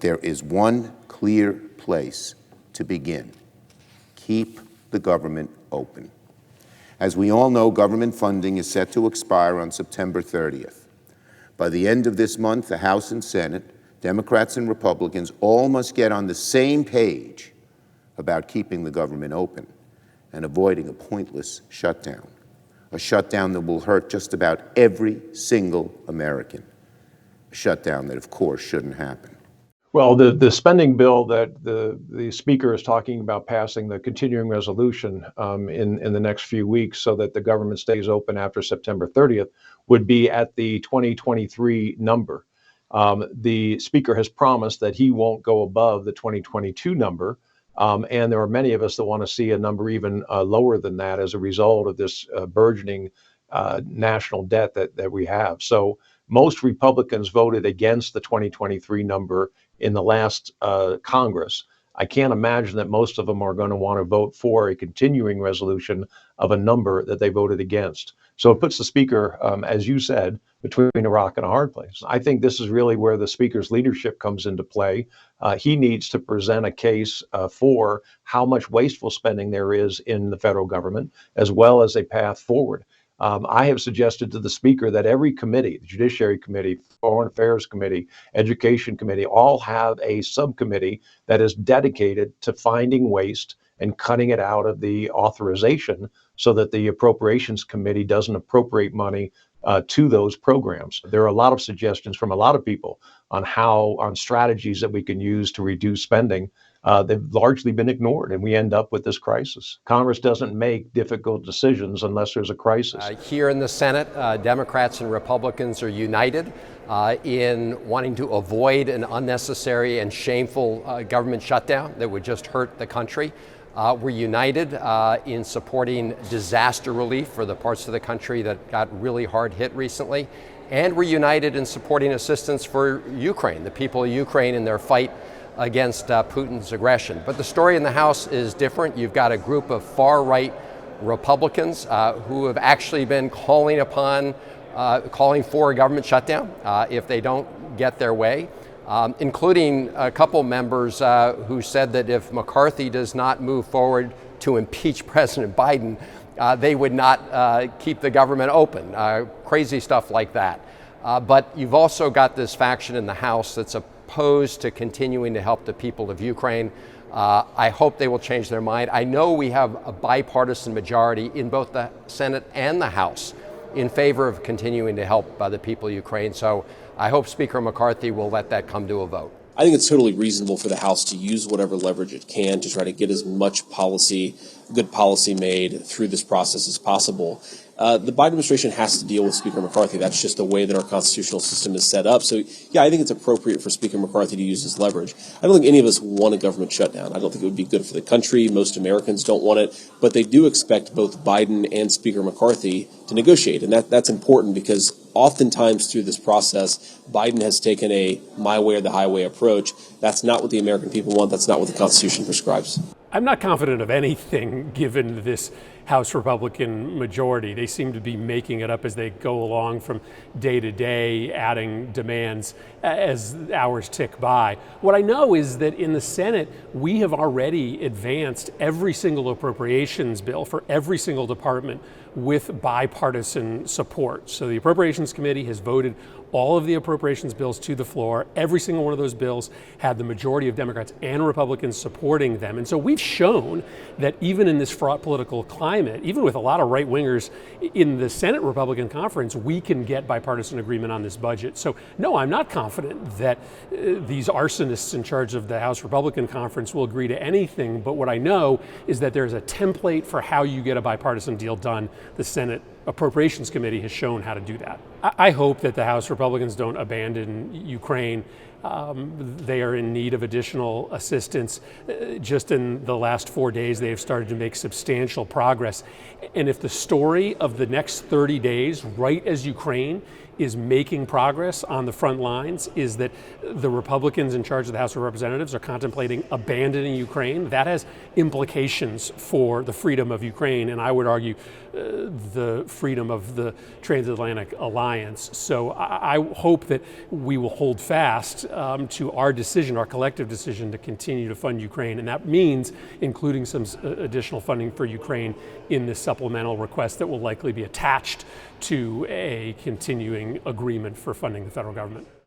There is one clear place to begin. Keep the government open. As we all know, government funding is set to expire on September 30th. By the end of this month, the House and Senate, Democrats and Republicans, all must get on the same page about keeping the government open and avoiding a pointless shutdown, a shutdown that will hurt just about every single American, a shutdown that, of course, shouldn't happen. Well, the spending bill that the Speaker is talking about passing, the continuing resolution in the next few weeks so that the government stays open after September 30th, would be at the 2023 number. The Speaker has promised that he won't go above the 2022 number, and there are many of us that want to see a number even lower than that as a result of this burgeoning national debt that we have. So most Republicans voted against the 2023 number in the last Congress. I can't imagine that most of them are going to want to vote for a continuing resolution of a number that they voted against. So it puts the Speaker, as you said, between a rock and a hard place. I think this is really where the Speaker's leadership comes into play. He needs to present a case for how much wasteful spending there is in the federal government, as well as a path forward. I have suggested to the Speaker that every committee, the Judiciary Committee, Foreign Affairs Committee, Education Committee, all have a subcommittee that is dedicated to finding waste and cutting it out of the authorization so that the Appropriations Committee doesn't appropriate money to those programs. There are a lot of suggestions from a lot of people on strategies that we can use to reduce spending. They've largely been ignored, and we end up with this crisis. Congress doesn't make difficult decisions unless there's a crisis. Here in the Senate, Democrats and Republicans are united in wanting to avoid an unnecessary and shameful government shutdown that would just hurt the country. We're united in supporting disaster relief for the parts of the country that got really hard hit recently. And we're united in supporting assistance for Ukraine, the people of Ukraine in their fight against Putin's aggression. But the story in the House is different. You've got a group of far-right Republicans who have actually been calling for a government shutdown if they don't get their way, including a couple members who said that if McCarthy does not move forward to impeach President Biden, they would not keep the government open. Crazy stuff like that. But you've also got this faction in the House that's opposed to continuing to help the people of Ukraine. I hope they will change their mind. I know we have a bipartisan majority in both the Senate and the House in favor of continuing to help the people of Ukraine. So I hope Speaker McCarthy will let that come to a vote. I think it's totally reasonable for the House to use whatever leverage it can to try to get as much good policy made through this process as possible. The Biden administration has to deal with Speaker McCarthy. That's just the way that our constitutional system is set up. So, yeah, I think it's appropriate for Speaker McCarthy to use his leverage. I don't think any of us want a government shutdown. I don't think it would be good for the country. Most Americans don't want it. But they do expect both Biden and Speaker McCarthy to negotiate. And that's important because oftentimes through this process, Biden has taken a my way or the highway approach. That's not what the American people want. That's not what the Constitution prescribes. I'm not confident of anything given this House Republican majority. They seem to be making it up as they go along from day to day, adding demands as hours tick by. What I know is that in the Senate, we have already advanced every single appropriations bill for every single department with bipartisan support. So the Appropriations Committee has voted all of the appropriations bills to the floor. Every single one of those bills had the majority of Democrats and Republicans supporting them. And so we've shown that even in this fraught political climate, even with a lot of right-wingers in the Senate Republican conference, we can get bipartisan agreement on this budget. So no, I'm not confident that these arsonists in charge of the House Republican conference will agree to anything. But what I know is that there's a template for how you get a bipartisan deal done. The Senate Appropriations Committee has shown how to do that. I hope that the House Republicans don't abandon Ukraine. They are in need of additional assistance. Just in the last 4 days, they have started to make substantial progress. And if the story of the next 30 days, right as Ukraine is making progress on the front lines, is that the Republicans in charge of the House of Representatives are contemplating abandoning Ukraine, that has implications for the freedom of Ukraine, and I would argue the freedom of the transatlantic alliance. alliance. So I hope that we will hold fast to our decision, our collective decision to continue to fund Ukraine. And that means including some additional funding for Ukraine in this supplemental request that will likely be attached to a continuing agreement for funding the federal government.